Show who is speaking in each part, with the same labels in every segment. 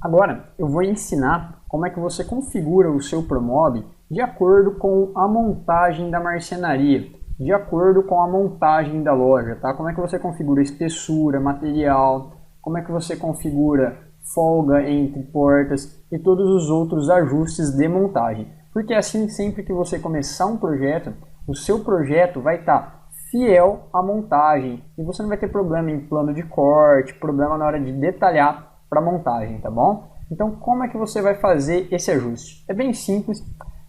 Speaker 1: Agora, eu vou ensinar como é que você configura o seu Promob de acordo com a montagem da marcenaria, de acordo com a montagem da loja, tá? Como é que você configura espessura, material, como é que você configura folga entre portas e todos os outros ajustes de montagem. Porque assim, sempre que você começar um projeto, o seu projeto vai estar fiel à montagem e você não vai ter problema em plano de corte, problema na hora de detalhar para montagem, tá bom? Então, como é que você vai fazer esse ajuste? É bem simples.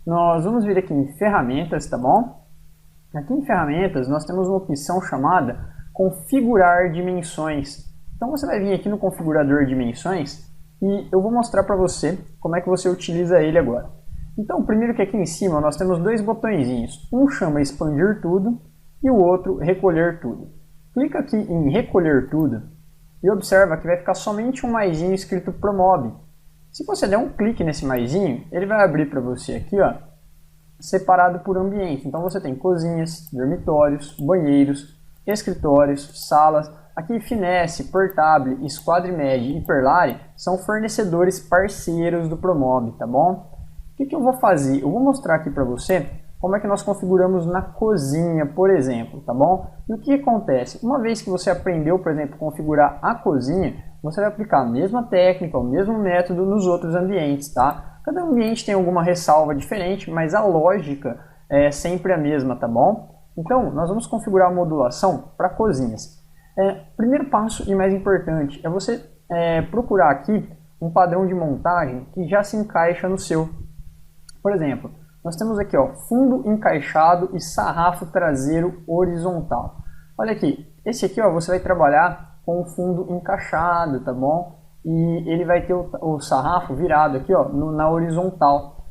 Speaker 1: Nós vamos vir aqui em ferramentas, tá bom? Aqui em ferramentas, nós temos uma opção chamada configurar dimensões. Então, você vai vir aqui no configurador dimensões e eu vou mostrar para você como é que você utiliza ele agora. Então, primeiro que aqui em cima nós temos dois botõezinhos. Um chama expandir tudo e o outro recolher tudo. Clica aqui em recolher tudo e observa que vai ficar somente um maisinho escrito Promob. Se você der um clique nesse maisinho, ele vai abrir para você aqui, ó, separado por ambiente. Então você tem cozinhas, dormitórios, banheiros, escritórios, salas. Aqui Finesse, Portable, Squadrimed e Perlari são fornecedores parceiros do Promob, tá bom? O que eu vou fazer? Eu vou mostrar aqui para você como é que nós configuramos na cozinha, por exemplo, tá bom? E o que acontece? Uma vez que você aprendeu, por exemplo, configurar a cozinha, você vai aplicar a mesma técnica, o mesmo método nos outros ambientes, tá? Cada ambiente tem alguma ressalva diferente, mas a lógica é sempre a mesma, tá bom? Então, nós vamos configurar a modulação para cozinhas. Primeiro passo e mais importante é você procurar aqui um padrão de montagem que já se encaixa no seu. Por exemplo, nós temos aqui, ó, fundo encaixado e sarrafo traseiro horizontal. Olha aqui, esse aqui, ó, você vai trabalhar com o fundo encaixado, tá bom? E ele vai ter o sarrafo virado aqui, ó, na horizontal.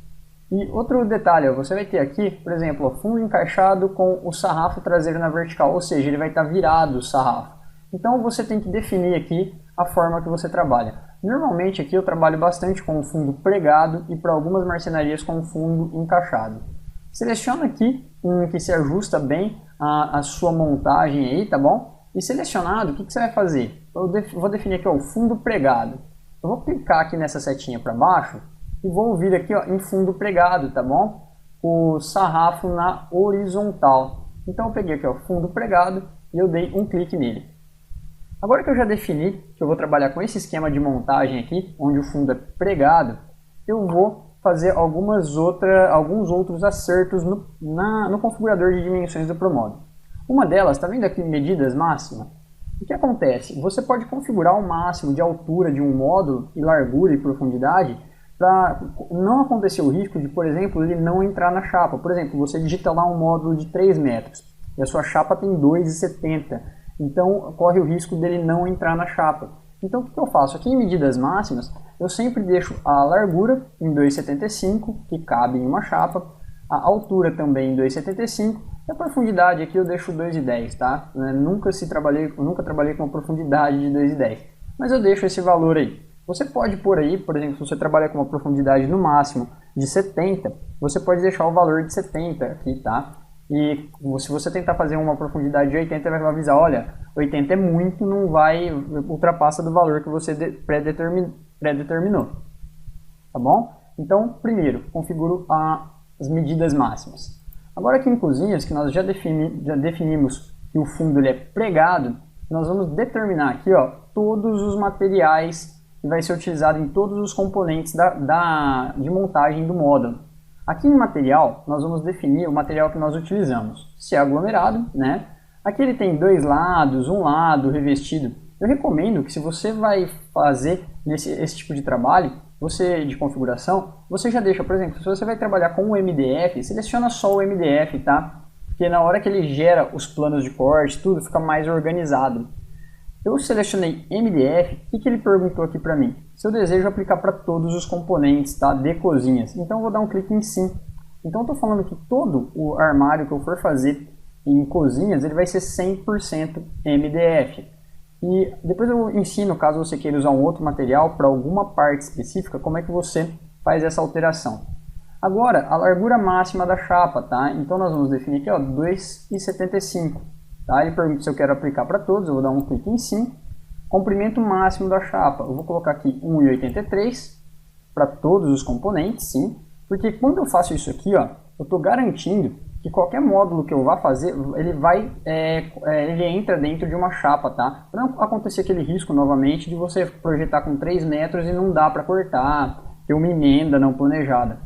Speaker 1: E outro detalhe, ó, você vai ter aqui, por exemplo, ó, fundo encaixado com o sarrafo traseiro na vertical, ou seja, ele vai estar virado o sarrafo. Então você tem que definir aqui a forma que você trabalha. Normalmente aqui eu trabalho bastante com o fundo pregado e para algumas marcenarias com o fundo encaixado. Seleciona aqui um que se ajusta bem a sua montagem aí, tá bom? E selecionado, o que você vai fazer? Eu vou definir aqui, ó, o fundo pregado. Eu vou clicar aqui nessa setinha para baixo e vou vir aqui, ó, em fundo pregado, tá bom? O sarrafo na horizontal. Então eu peguei aqui, ó, fundo pregado e eu dei um clique nele. Agora que eu já defini que eu vou trabalhar com esse esquema de montagem aqui, onde o fundo é pregado, eu vou fazer alguns outros acertos no configurador de dimensões do Promob. Uma delas, está vendo aqui medidas máximas? O que acontece? Você pode configurar o máximo de altura de um módulo e largura e profundidade para não acontecer o risco de, por exemplo, ele não entrar na chapa. Por exemplo, você digita lá um módulo de 3 metros e a sua chapa tem 2,70. Então, corre o risco dele não entrar na chapa. Então, o que eu faço? Aqui em medidas máximas, eu sempre deixo a largura em 2,75, que cabe em uma chapa, a altura também em 2,75, e a profundidade aqui eu deixo 2,10, tá? Nunca trabalhei com uma profundidade de 2,10, mas eu deixo esse valor aí. Você pode pôr aí, por exemplo, se você trabalha com uma profundidade no máximo de 70, você pode deixar o valor de 70 aqui, tá? E se você tentar fazer uma profundidade de 80, vai avisar, olha, 80 é muito, não vai, ultrapassa do valor que você pré-determinou. Tá bom? Então, primeiro, configuro as medidas máximas. Agora aqui em cozinhas, que nós já definimos que o fundo ele é pregado, nós vamos determinar aqui, ó, todos os materiais que vai ser utilizado em todos os componentes de montagem do módulo. Aqui em material, nós vamos definir o material que nós utilizamos. Se é aglomerado, né? Aqui ele tem dois lados, um lado revestido. Eu recomendo que se você vai fazer esse tipo de trabalho, de configuração, você já deixa, por exemplo, se você vai trabalhar com o MDF, seleciona só o MDF, tá? Porque na hora que ele gera os planos de corte, tudo fica mais organizado. Eu selecionei MDF, o que ele perguntou aqui para mim? Se eu desejo aplicar para todos os componentes, tá, de cozinhas. Então eu vou dar um clique em sim. Então eu estou falando que todo o armário que eu for fazer em cozinhas, ele vai ser 100% MDF. E depois eu ensino, caso você queira usar um outro material para alguma parte específica, como é que você faz essa alteração. Agora, a largura máxima da chapa, tá? Então nós vamos definir aqui, ó, 2,75. Tá? Ele pergunta se eu quero aplicar para todos, eu vou dar um clique em sim. Comprimento máximo da chapa, eu vou colocar aqui 1,83 para todos os componentes, sim, porque quando eu faço isso aqui, ó, eu estou garantindo que qualquer módulo que eu vá fazer, ele entra dentro de uma chapa, tá? Para não acontecer aquele risco novamente de você projetar com 3 metros e não dá para cortar, ter uma emenda não planejada.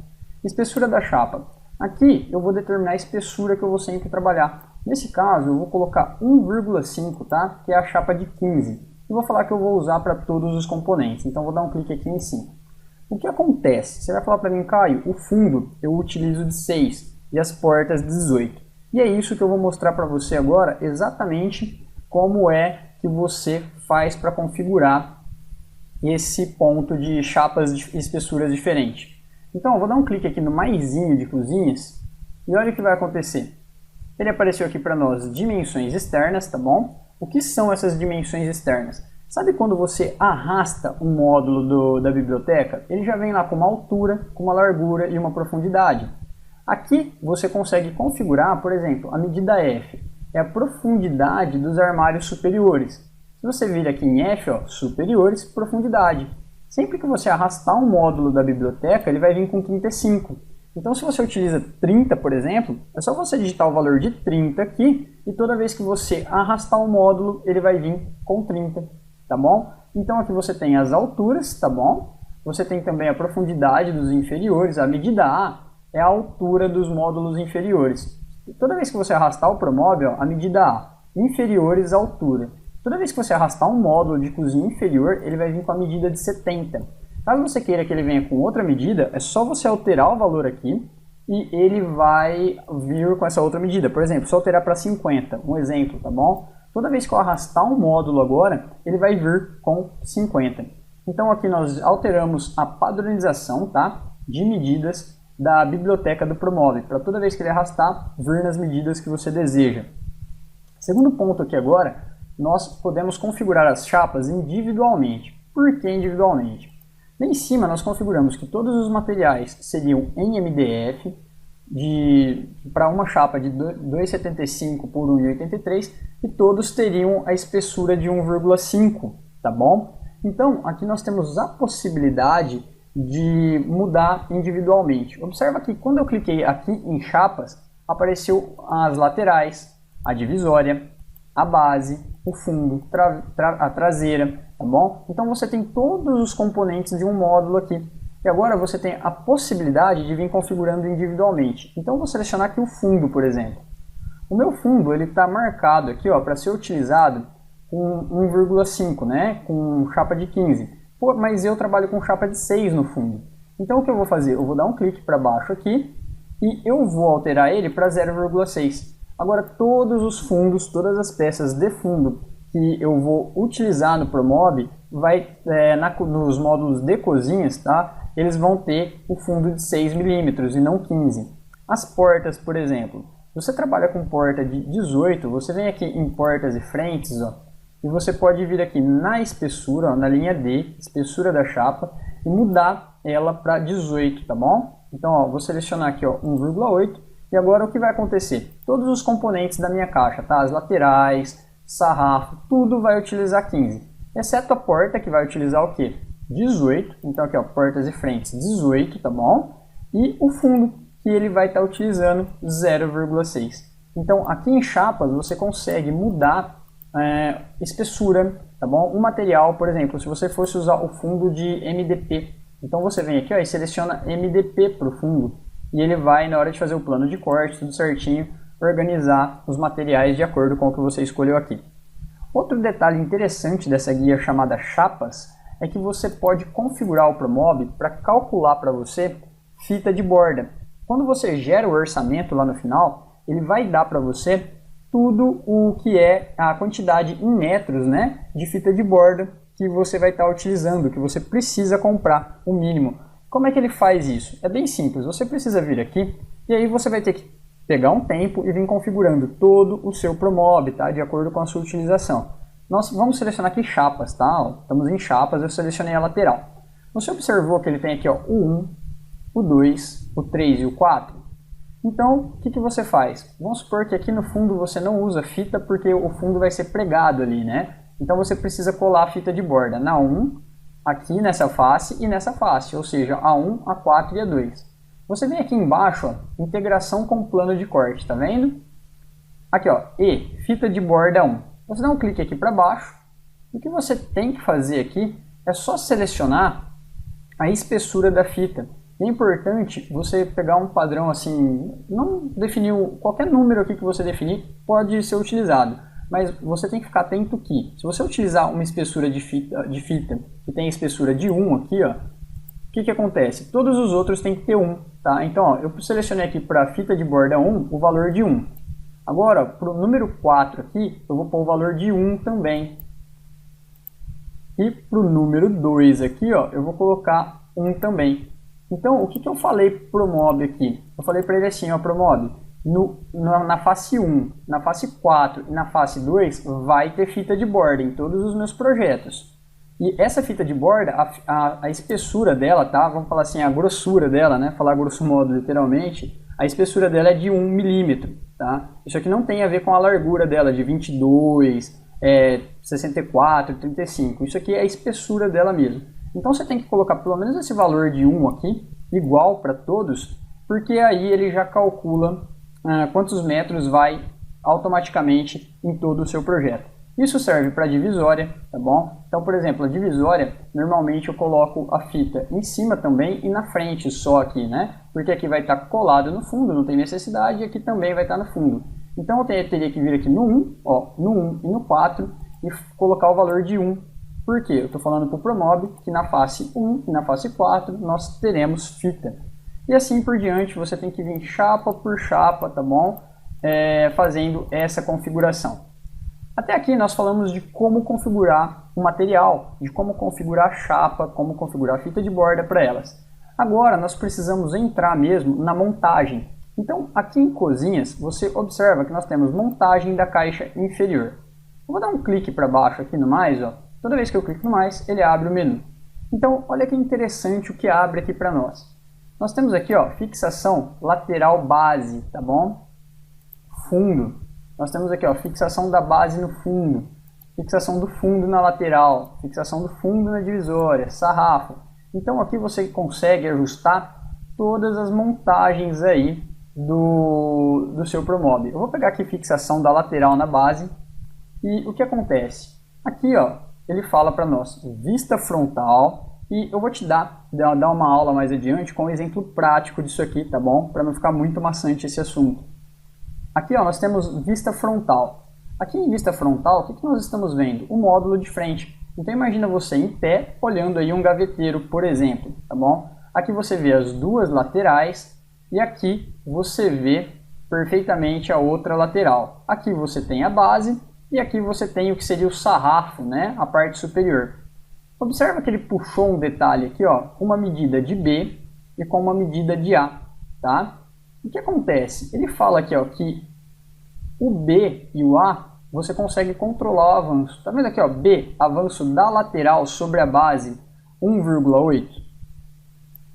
Speaker 1: Espessura da chapa. Aqui eu vou determinar a espessura que eu vou sempre trabalhar. Nesse caso eu vou colocar 1,5, tá? Que é a chapa de 15. E vou falar que eu vou usar para todos os componentes, então vou dar um clique aqui em cima. O que acontece? Você vai falar para mim, Caio, o fundo eu utilizo de 6 e as portas 18. E é isso que eu vou mostrar para você agora, exatamente como é que você faz para configurar esse ponto de chapas de espessuras diferentes. Então eu vou dar um clique aqui no maisinho de cozinhas e olha o que vai acontecer. Ele apareceu aqui para nós dimensões externas, tá bom? O que são essas dimensões externas? Sabe quando você arrasta um módulo da biblioteca? Ele já vem lá com uma altura, com uma largura e uma profundidade. Aqui você consegue configurar, por exemplo, a medida F. É a profundidade dos armários superiores. Se você vir aqui em F, ó, superiores, profundidade. Sempre que você arrastar um módulo da biblioteca, ele vai vir com 35. Então, se você utiliza 30, por exemplo, é só você digitar o valor de 30 aqui e toda vez que você arrastar um módulo, ele vai vir com 30, tá bom? Então, aqui você tem as alturas, tá bom? Você tem também a profundidade dos inferiores, a medida A é a altura dos módulos inferiores. Toda vez que você arrastar o ProMob, ó, a medida A, inferiores, altura. Toda vez que você arrastar um módulo de cozinha inferior, ele vai vir com a medida de 70. Caso você queira que ele venha com outra medida, é só você alterar o valor aqui e ele vai vir com essa outra medida. Por exemplo, se eu alterar para 50, um exemplo, tá bom? Toda vez que eu arrastar um módulo agora, ele vai vir com 50. Então aqui nós alteramos a padronização, tá, de medidas da biblioteca do ProMob, para toda vez que ele arrastar, vir nas medidas que você deseja. Segundo ponto aqui agora, nós podemos configurar as chapas individualmente. Por que individualmente? Lá em cima nós configuramos que todos os materiais seriam em MDF para uma chapa de 2,75 por 1,83 e todos teriam a espessura de 1,5, tá bom? Então aqui nós temos a possibilidade de mudar individualmente. Observa que quando eu cliquei aqui em chapas, apareceu as laterais, a divisória, a base, o fundo, a traseira, tá bom? Então você tem todos os componentes de um módulo aqui. E agora você tem a possibilidade de vir configurando individualmente. Então eu vou selecionar aqui o fundo, por exemplo. O meu fundo ele está marcado aqui para ser utilizado com 1,5, né? Com chapa de 15. Pô, mas eu trabalho com chapa de 6 no fundo. Então o que eu vou fazer? Eu vou dar um clique para baixo aqui e eu vou alterar ele para 0,6. Agora todos os fundos, todas as peças de fundo que eu vou utilizar no ProMob, nos módulos de cozinhas, tá? Eles vão ter o fundo de 6 milímetros e não 15. As portas, por exemplo, se você trabalha com porta de 18, você vem aqui em portas e frentes, ó, e você pode vir aqui na espessura, ó, na linha D, espessura da chapa, e mudar ela para 18, tá bom? Então, ó, vou selecionar aqui 1,8. E agora o que vai acontecer? Todos os componentes da minha caixa, tá? As laterais, sarrafo, tudo vai utilizar 15. Exceto a porta que vai utilizar o quê? 18. Então aqui, ó, portas e frentes 18, tá bom? E o fundo que ele vai estar utilizando 0,6. Então aqui em chapas você consegue mudar espessura, tá bom? O material, por exemplo, se você fosse usar o fundo de MDP, então você vem aqui, ó, e seleciona MDP para o fundo. E ele vai, na hora de fazer o plano de corte, tudo certinho, organizar os materiais de acordo com o que você escolheu aqui. Outro detalhe interessante dessa guia chamada Chapas é que você pode configurar o ProMob para calcular para você fita de borda. Quando você gera o orçamento lá no final, ele vai dar para você tudo o que é a quantidade em metros, né, de fita de borda que você vai estar utilizando, que você precisa comprar, o mínimo. Como é que ele faz isso? É bem simples, você precisa vir aqui e aí você vai ter que pegar um tempo e vir configurando todo o seu ProMob, tá? De acordo com a sua utilização. Nós vamos selecionar aqui chapas, tá? Estamos em chapas, eu selecionei a lateral. Você observou que ele tem aqui, ó, o 1, o 2, o 3 e o 4? Então, o que você faz? Vamos supor que aqui no fundo você não usa fita porque o fundo vai ser pregado ali, né? Então você precisa colar a fita de borda na 1, aqui nessa face e nessa face, ou seja, A1, A4 e A2. Você vem aqui embaixo, ó, integração com plano de corte, tá vendo? Aqui, ó, E, fita de borda 1. Você dá um clique aqui para baixo. O que você tem que fazer aqui é só selecionar a espessura da fita. É importante você pegar um padrão assim, não definir qualquer número aqui que você definir pode ser utilizado, mas você tem que ficar atento que se você utilizar uma espessura de fita que tem espessura de 1 aqui, ó, o que acontece? Todos os outros têm que ter 1, tá? Então, ó, eu selecionei aqui para a fita de borda 1 o valor de 1. Agora, para o número 4 aqui, eu vou pôr o valor de 1 também. E para o número 2 aqui, ó, eu vou colocar 1 também. Então, o que eu falei para o Promob aqui? Eu falei para ele assim, ó, Promob, na face 1, na face 4 e na face 2 vai ter fita de borda em todos os meus projetos. E essa fita de borda, a espessura dela, tá? Vamos falar assim, a grossura dela, né? Falar grosso modo, literalmente, a espessura dela é de 1 milímetro, tá? Isso aqui não tem a ver com a largura dela, de 22, 64, 35. Isso aqui é a espessura dela mesmo. Então você tem que colocar pelo menos esse valor de 1 aqui, igual para todos, porque aí ele já calcula quantos metros vai automaticamente em todo o seu projeto. Isso serve para divisória, tá bom? Então, por exemplo, a divisória, normalmente eu coloco a fita em cima também e na frente só aqui, né? Porque aqui vai estar colado no fundo, não tem necessidade, e aqui também vai estar no fundo. Então eu teria que vir aqui no 1, ó, no 1 e no 4 e colocar o valor de 1. Por quê? Eu estou falando para o Promob que na face 1 e na face 4 nós teremos fita. E assim por diante, você tem que vir chapa por chapa, tá bom? Fazendo essa configuração. Até aqui nós falamos de como configurar o material, de como configurar a chapa, como configurar a fita de borda para elas. Agora nós precisamos entrar mesmo na montagem. Então aqui em Cozinhas você observa que nós temos montagem da caixa inferior. Eu vou dar um clique para baixo aqui no mais, ó. Toda vez que eu clico no mais, ele abre o menu. Então olha que interessante o que abre aqui para nós. Nós temos aqui, ó, fixação lateral base, tá bom? Fundo. Nós temos aqui, ó, fixação da base no fundo, fixação do fundo na lateral, fixação do fundo na divisória, sarrafo. Então aqui você consegue ajustar todas as montagens aí do seu Promob. Eu vou pegar aqui fixação da lateral na base e o que acontece? Aqui, ó, ele fala para nós vista frontal e eu vou te dar uma aula mais adiante com um exemplo prático disso aqui, tá bom? Para não ficar muito maçante esse assunto. Aqui, ó, nós temos vista frontal. Aqui em vista frontal, o que nós estamos vendo? O módulo de frente. Então imagina você em pé, olhando aí um gaveteiro, por exemplo, tá bom? Aqui você vê as duas laterais e aqui você vê perfeitamente a outra lateral. Aqui você tem a base e aqui você tem o que seria o sarrafo, né? A parte superior. Observa que ele puxou um detalhe aqui, ó, com uma medida de B e com uma medida de A, tá? O que acontece? Ele fala aqui, ó, que o B e o A você consegue controlar o avanço. Tá vendo aqui, ó, B, avanço da lateral sobre a base 1,8.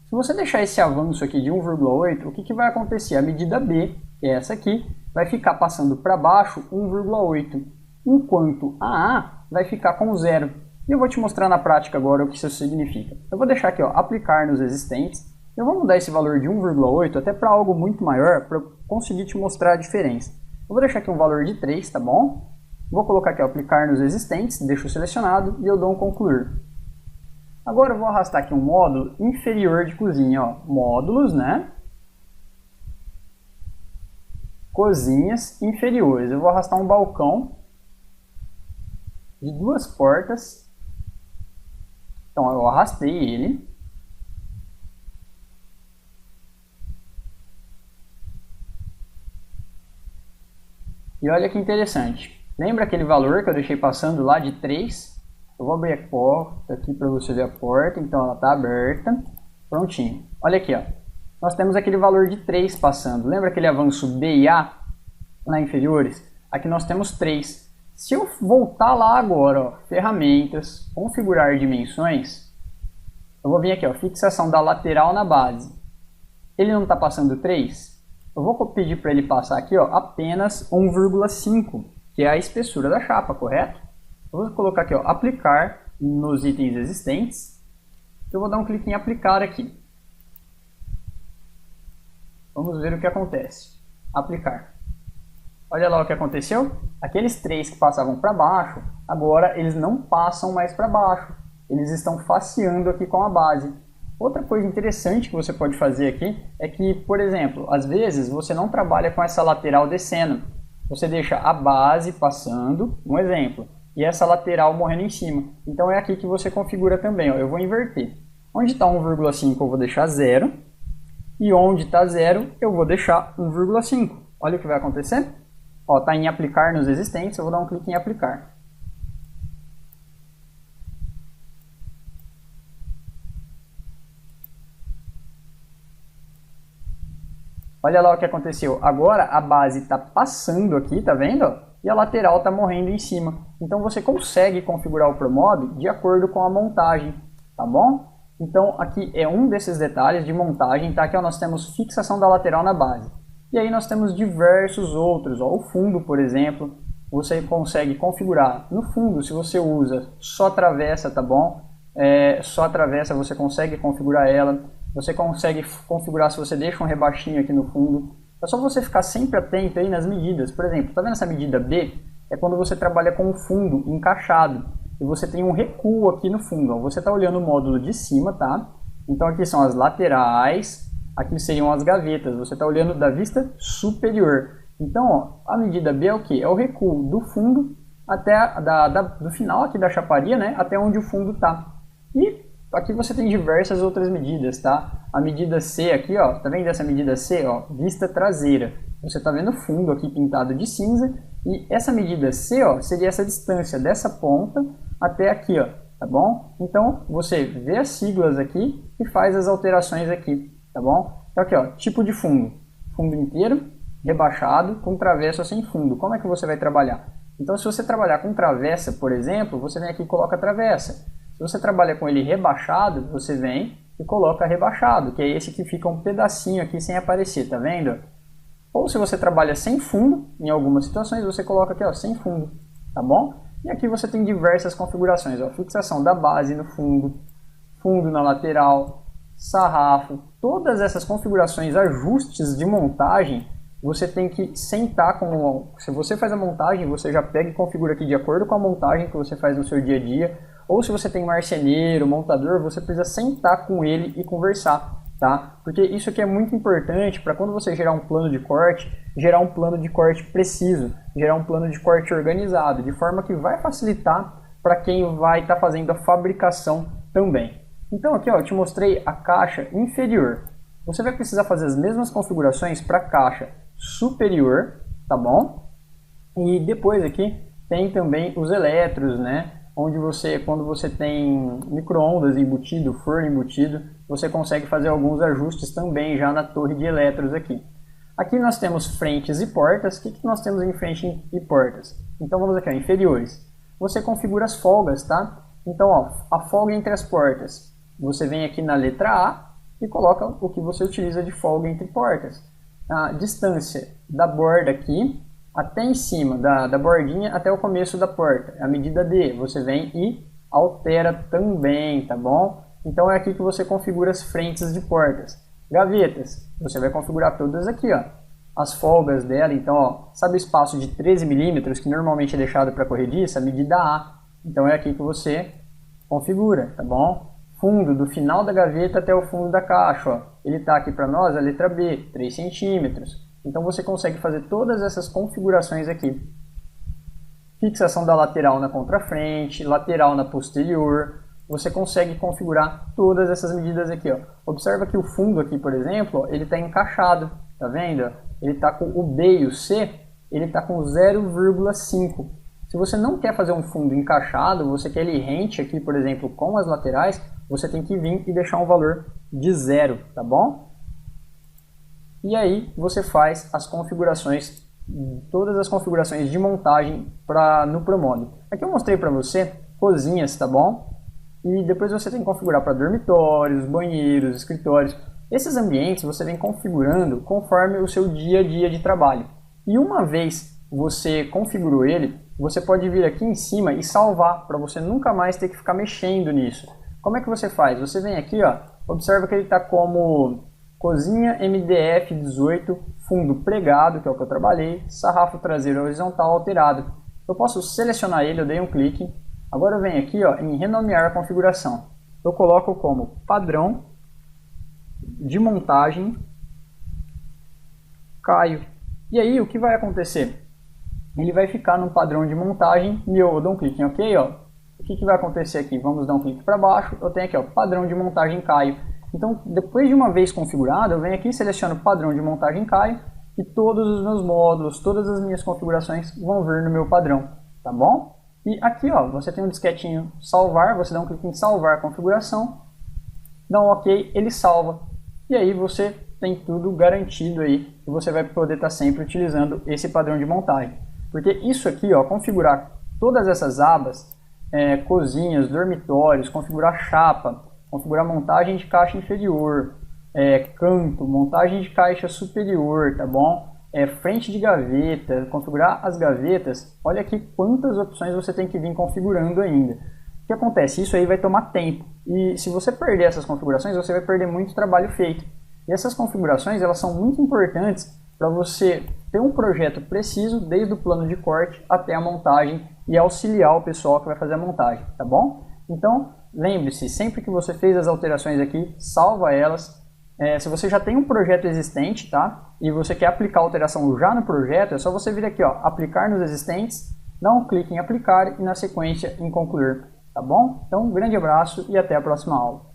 Speaker 1: Se você deixar esse avanço aqui de 1,8, o que vai acontecer? A medida B, que é essa aqui, vai ficar passando para baixo 1,8, enquanto a A vai ficar com 0. E eu vou te mostrar na prática agora o que isso significa. Eu vou deixar aqui, ó, aplicar nos existentes. Eu vou mudar esse valor de 1,8 até para algo muito maior para eu conseguir te mostrar a diferença. Eu vou deixar aqui um valor de 3, tá bom? Vou colocar aqui, ó, aplicar nos existentes, deixo selecionado e eu dou um concluir. Agora eu vou arrastar aqui um módulo inferior de cozinha, ó, módulos, né? Cozinhas inferiores. Eu vou arrastar um balcão de 2 portas. Então eu arrastei ele. E olha que interessante. Lembra aquele valor que eu deixei passando lá de 3? Eu vou abrir a porta aqui para você ver a porta. Então ela está aberta. Prontinho. Olha aqui, ó. Nós temos aquele valor de 3 passando. Lembra aquele avanço B e A lá inferiores? Aqui nós temos 3. Se eu voltar lá agora, ó, ferramentas, configurar dimensões, eu vou vir aqui, ó, fixação da lateral na base. Ele não está passando 3? Eu vou pedir para ele passar aqui, ó, apenas 1,5, que é a espessura da chapa, correto? Eu vou colocar aqui, ó, aplicar nos itens existentes. Eu vou dar um clique em aplicar aqui. Vamos ver o que acontece. Aplicar. Olha lá o que aconteceu. Aqueles 3 que passavam para baixo, agora eles não passam mais para baixo. Eles estão faceando aqui com a base. Outra coisa interessante que você pode fazer aqui é que, por exemplo, às vezes você não trabalha com essa lateral descendo. Você deixa a base passando, um exemplo, e essa lateral morrendo em cima. Então é aqui que você configura também. Ó. Eu vou inverter. Onde está 1,5 eu vou deixar 0. E onde está 0 eu vou deixar 1,5. Olha o que vai acontecer. Está em aplicar nos existentes, eu vou dar um clique em aplicar. Olha lá o que aconteceu. Agora a base está passando aqui, tá vendo? E a lateral está morrendo em cima. Então você consegue configurar o ProMob de acordo com a montagem, tá bom? Então aqui é um desses detalhes de montagem, tá? Aqui ó, nós temos fixação da lateral na base. E aí nós temos diversos outros, ó, o fundo, por exemplo, você consegue configurar no fundo, se você usa só travessa, tá bom? Só travessa você consegue configurar ela, você consegue configurar se você deixa um rebaixinho aqui no fundo. É só você ficar sempre atento aí nas medidas, por exemplo, tá vendo essa medida B? É quando você trabalha com o fundo encaixado, e você tem um recuo aqui no fundo, ó. Você tá olhando o módulo de cima, tá? Então aqui são as laterais, aqui seriam as gavetas, você está olhando da vista superior. Então, ó, a medida B é o que? É o recuo do fundo até do final aqui da chaparia, né, até onde o fundo está. E aqui você tem diversas outras medidas, tá? A medida C aqui, ó, tá vendo essa medida C? Ó, vista traseira. Você está vendo o fundo aqui pintado de cinza. E essa medida C, ó, seria essa distância dessa ponta até aqui, ó, tá bom? Então, você vê as siglas aqui e faz as alterações aqui. Tá bom? Então aqui, ó, tipo de fundo. Fundo inteiro, rebaixado, com travessa ou sem fundo. Como é que você vai trabalhar? Então se você trabalhar com travessa, por exemplo, você vem aqui e coloca travessa. Se você trabalha com ele rebaixado, você vem e coloca rebaixado, que é esse que fica um pedacinho aqui sem aparecer, tá vendo? Ou se você trabalha sem fundo, em algumas situações, você coloca aqui, ó, sem fundo, tá bom? E aqui você tem diversas configurações, ó, fixação da base no fundo, fundo na lateral, sarrafo, todas essas configurações, ajustes de montagem, você tem que sentar com... Se você faz a montagem, você já pega e configura aqui de acordo com a montagem que você faz no seu dia a dia, ou se você tem marceneiro, montador, você precisa sentar com ele e conversar, tá? Porque isso aqui é muito importante para quando você gerar um plano de corte preciso, gerar um plano de corte organizado, de forma que vai facilitar para quem vai estar fazendo a fabricação também. Então aqui ó, eu te mostrei a caixa inferior. Você vai precisar fazer as mesmas configurações para a caixa superior, tá bom? E depois aqui tem também os eletros, né? Onde você, quando você tem micro-ondas embutido, forno embutido, você consegue fazer alguns ajustes também já na torre de eletros aqui. Aqui nós temos frentes e portas. O que nós temos em frente e portas? Então vamos aqui, ó, inferiores. Você configura as folgas, tá? Então ó, a folga entre as portas. Você vem aqui na letra A e coloca o que você utiliza de folga entre portas. A distância da borda aqui até em cima, da bordinha até o começo da porta. A medida D, você vem e altera também, tá bom? Então é aqui que você configura as frentes de portas. Gavetas, você vai configurar todas aqui, ó. As folgas dela, então, ó, sabe o espaço de 13 milímetros que normalmente é deixado para corrediça? A medida A. Então é aqui que você configura, tá bom? Fundo do final da gaveta até o fundo da caixa, ó. Ele está aqui para nós, a letra B, 3 centímetros. Então você consegue fazer todas essas configurações aqui. Fixação da lateral na contrafrente, lateral na posterior. Você consegue configurar todas essas medidas aqui, ó. Observa que o fundo aqui, por exemplo, ó, ele está encaixado, tá vendo? Ele está com o B e o C, ele está com 0,5. Se você não quer fazer um fundo encaixado, você quer ele rente aqui, por exemplo, com as laterais, você tem que vir e deixar um valor de 0, tá bom? E aí você faz as configurações, todas as configurações de montagem no ProMob. Aqui eu mostrei para você cozinhas, tá bom? E depois você tem que configurar para dormitórios, banheiros, escritórios. Esses ambientes você vem configurando conforme o seu dia a dia de trabalho. E uma vez você configurou ele, você pode vir aqui em cima e salvar, para você nunca mais ter que ficar mexendo nisso. Como é que você faz? Você vem aqui, ó, observa que ele está como cozinha MDF 18, fundo pregado, que é o que eu trabalhei, sarrafo traseiro horizontal alterado. Eu posso selecionar ele, eu dei um clique. Agora eu venho aqui, ó, em renomear a configuração. Eu coloco como padrão de montagem Caio. E aí o que vai acontecer? Ele vai ficar no padrão de montagem e eu dou um clique em OK, ó. O que vai acontecer aqui? Vamos dar um clique para baixo, eu tenho aqui, ó, padrão de montagem Caio. Então, depois de uma vez configurado, eu venho aqui, seleciono padrão de montagem Caio e todos os meus módulos, todas as minhas configurações vão vir no meu padrão, tá bom? E aqui, ó, você tem um disquetinho salvar, você dá um clique em salvar a configuração, dá um OK, ele salva. E aí você tem tudo garantido aí e você vai poder estar sempre utilizando esse padrão de montagem. Porque isso aqui, ó, configurar todas essas abas, cozinhas, dormitórios, configurar chapa, configurar montagem de caixa inferior, canto, montagem de caixa superior, tá bom? Frente de gaveta, configurar as gavetas, olha aqui quantas opções você tem que vir configurando ainda. O que acontece? Isso aí vai tomar tempo e se você perder essas configurações, você vai perder muito trabalho feito. E essas configurações, elas são muito importantes para você ter um projeto preciso, desde o plano de corte até a montagem e auxiliar o pessoal que vai fazer a montagem, tá bom? Então, lembre-se, sempre que você fez as alterações aqui, salva elas. Se você já tem um projeto existente, tá? E você quer aplicar a alteração já no projeto, é só você vir aqui, ó, aplicar nos existentes, dar um clique em aplicar e na sequência em concluir, tá bom? Então, um grande abraço e até a próxima aula.